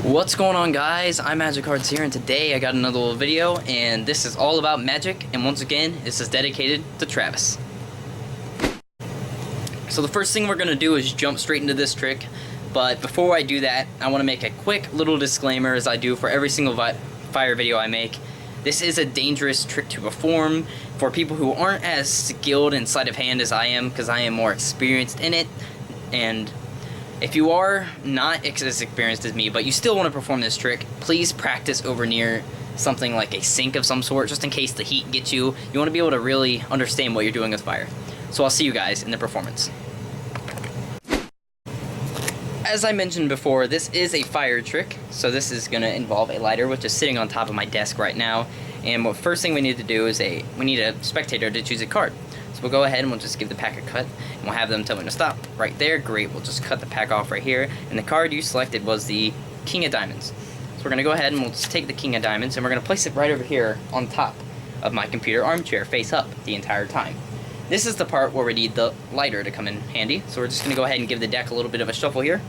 What's going on, guys? I'm Magic Cards here, and today I got another little video, and this is all about magic, and once again, this is dedicated to Travis. So the first thing we're going to do is jump straight into this trick, but before I do that, I want to make a quick little disclaimer, as I do for every single fire video I make. This is a dangerous trick to perform for people who aren't as skilled in sleight of hand as I am, because I am more experienced in it, and if you are not as experienced as me, but you still want to perform this trick, please practice over near something like a sink of some sort, just in case the heat gets you. You want to be able to really understand what you're doing with fire. So I'll see you guys in the performance. As I mentioned before, this is a fire trick, so this is going to involve a lighter, which is sitting on top of my desk right now. And what first thing we need to do is we need a spectator to choose a card. So we'll go ahead and we'll just give the pack a cut, and we'll have them tell me to stop. Right there, great, we'll just cut the pack off right here, and the card you selected was the King of Diamonds. So we're going to go ahead and we'll just take the King of Diamonds, and we're going to place it right over here on top of my computer armchair, face up the entire time. This is the part where we need the lighter to come in handy, so we're just going to go ahead and give the deck a little bit of a shuffle here,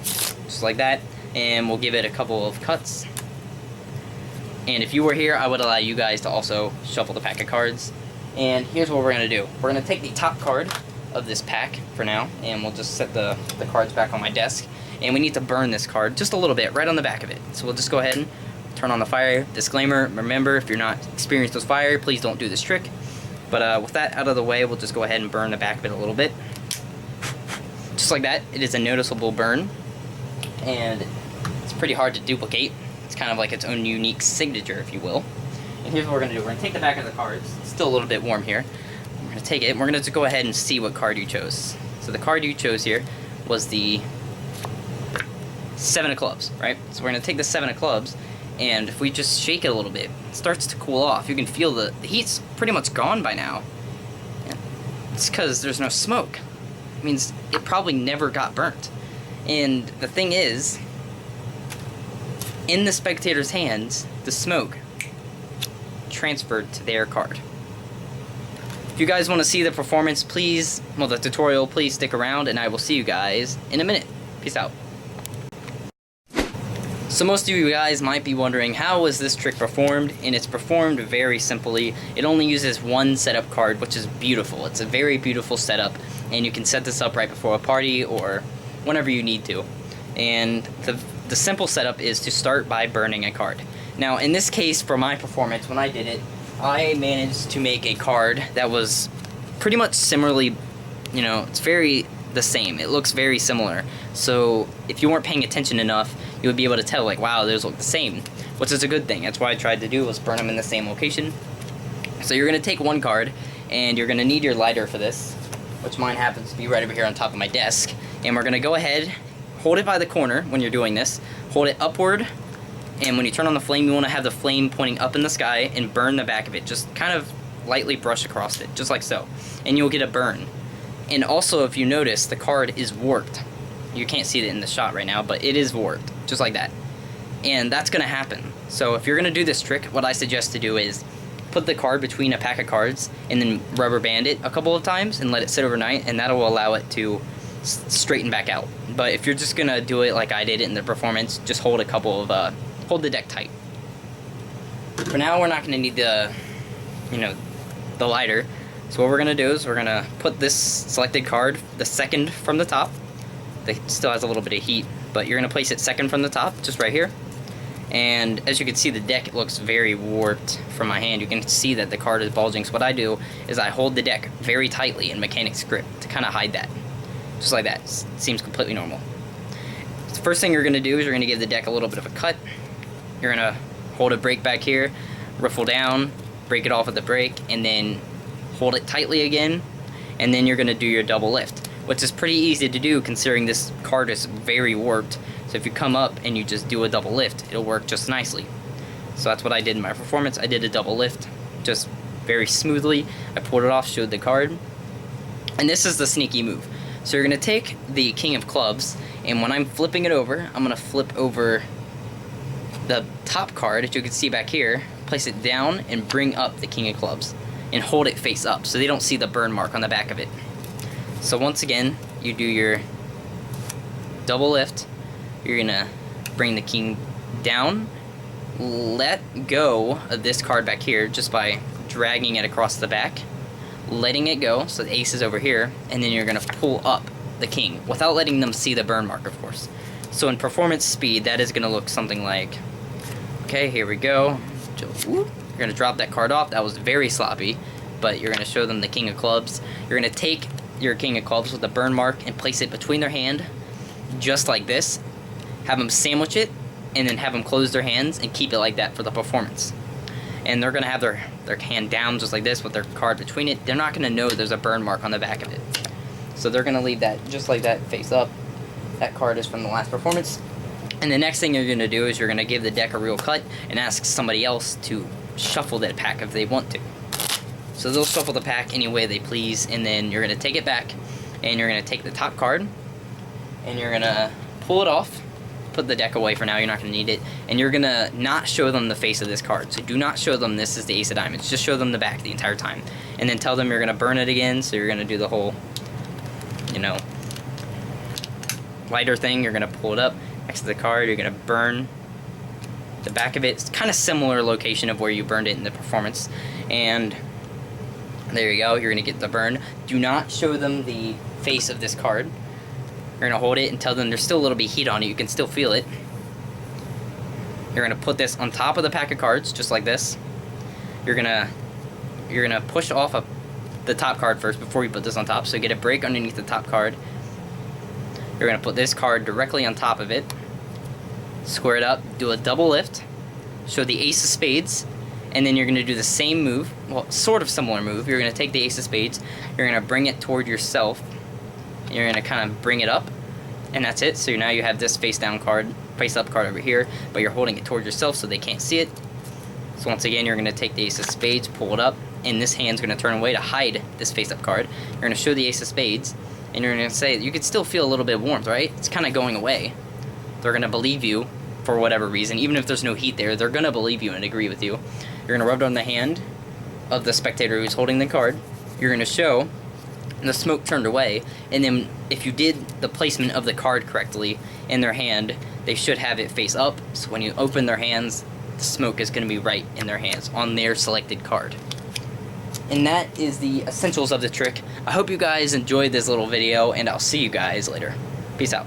just like that, and we'll give it a couple of cuts. And if you were here, I would allow you guys to also shuffle the pack of cards. And here's what we're going to do. We're going to take the top card of this pack for now, and we'll just set the cards back on my desk. And we need to burn this card just a little bit, right on the back of it. So we'll just go ahead and turn on the fire. Disclaimer, remember, if you're not experienced with fire, please don't do this trick. But with that out of the way, we'll just go ahead and burn the back of it a little bit. Just like that. It is a noticeable burn, and it's pretty hard to duplicate. It's kind of like its own unique signature, if you will. And here's what we're going to do. We're going to take the back of the cards. It's still a little bit warm here. We're going to take it, and we're going to go ahead and see what card you chose. So the card you chose here was the Seven of Clubs, right? So we're going to take the Seven of Clubs, and if we just shake it a little bit, it starts to cool off. You can feel the heat's pretty much gone by now. It's because there's no smoke. It means it probably never got burnt. And the thing is, in the spectator's hands, the smoke transferred to their card. If you guys want to see the performance, the tutorial, please stick around, and I will see you guys in a minute. Peace out. So most of you guys might be wondering, how is this trick performed? And it's performed very simply. It only uses one setup card, which is beautiful. It's a very beautiful setup, and you can set this up right before a party or whenever you need to. And the simple setup is to start by burning a card. Now, in this case, for my performance, when I did it, I managed to make a card that was pretty much similarly, it's very the same. It looks very similar. So if you weren't paying attention enough, you would be able to tell, like, wow, those look the same, which is a good thing. That's what I tried to do, was burn them in the same location. So you're going to take one card, and you're going to need your lighter for this, which mine happens to be right over here on top of my desk. And we're going to go ahead, hold it by the corner when you're doing this, hold it upward, and when you turn on the flame, you want to have the flame pointing up in the sky and burn the back of it. Just kind of lightly brush across it, just like so. And you'll get a burn. And also, if you notice, the card is warped. You can't see it in the shot right now, but it is warped, just like that. And that's going to happen. So if you're going to do this trick, what I suggest to do is put the card between a pack of cards and then rubber band it a couple of times and let it sit overnight, and that'll allow it to straighten back out. But if you're just going to do it like I did in the performance, just hold the deck tight. For now, we're not going to need the lighter. So what we're going to do is we're going to put this selected card, the second from the top. It still has a little bit of heat, but you're going to place it second from the top, just right here. And as you can see, the deck looks very warped from my hand. You can see that the card is bulging. So what I do is I hold the deck very tightly in Mechanics Grip to kind of hide that. Just like that. Seems completely normal. The first thing you're going to do is you're going to give the deck a little bit of a cut. You're going to hold a break back here, riffle down, break it off with the break, and then hold it tightly again, and then you're going to do your double lift, which is pretty easy to do considering this card is very warped. So if you come up and you just do a double lift, it'll work just nicely. So that's what I did in my performance. I did a double lift just very smoothly. I pulled it off, showed the card, and this is the sneaky move. So you're going to take the King of Clubs, and when I'm flipping it over, I'm going to flip over the top card, as you can see back here, place it down and bring up the King of Clubs and hold it face up so they don't see the burn mark on the back of it. So once again, you do your double lift. You're gonna bring the king down, let go of this card back here just by dragging it across the back, letting it go so the ace is over here, and then you're going to pull up the king without letting them see the burn mark, of course. So in performance speed, that is going to look something like, okay, here we go. You're going to drop that card off. That was very sloppy, but you're going to show them the king of clubs. You're going to take your king of clubs with the burn mark and place it between their hand, just like this. Have them sandwich it, and then have them close their hands and keep it like that for the performance. And they're going to have their hand down just like this with their card between it. They're not going to know there's a burn mark on the back of it. So they're going to leave that just like that, face up. That card is from the last performance. And the next thing you're going to do is you're going to give the deck a real cut and ask somebody else to shuffle that pack if they want to. So they'll shuffle the pack any way they please, and then you're going to take it back, and you're going to take the top card, and you're going to pull it off, put the deck away for now, you're not going to need it, and you're going to not show them the face of this card. So do not show them this is the ace of diamonds, just show them the back the entire time. And then tell them you're going to burn it again, so you're going to do the whole, you know, lighter thing. You're going to pull it up next to the card, you're going to burn the back of it. It's kind of similar location of where you burned it in the performance, and there you go, you're going to get the burn. Do not show them the face of this card. You're going to hold it and tell them there's still a little bit of heat on it, you can still feel it. You're going to put this on top of the pack of cards, just like this. You're going to push off the top card first before you put this on top, so get a break underneath the top card. You're going to put this card directly on top of it, square it up, do a double lift, show the ace of spades, and then you're going to do the same move, well, sort of similar move. You're going to take the ace of spades, you're going to bring it toward yourself, and you're going to kind of bring it up, and that's it. So now you have this face down card, face up card over here, but you're holding it toward yourself so they can't see it. So once again, you're going to take the ace of spades, pull it up, and this hand's going to turn away to hide this face up card. You're going to show the ace of spades, and you're going to say, you can still feel a little bit of warmth, right? It's kind of going away. They're going to believe you for whatever reason. Even if there's no heat there, they're going to believe you and agree with you. You're going to rub it on the hand of the spectator who's holding the card. You're going to show the smoke turned away, and then if you did the placement of the card correctly in their hand, they should have it face up, so when you open their hands, the smoke is going to be right in their hands on their selected card. And that is the essentials of the trick. I hope you guys enjoyed this little video, and I'll see you guys later. Peace out.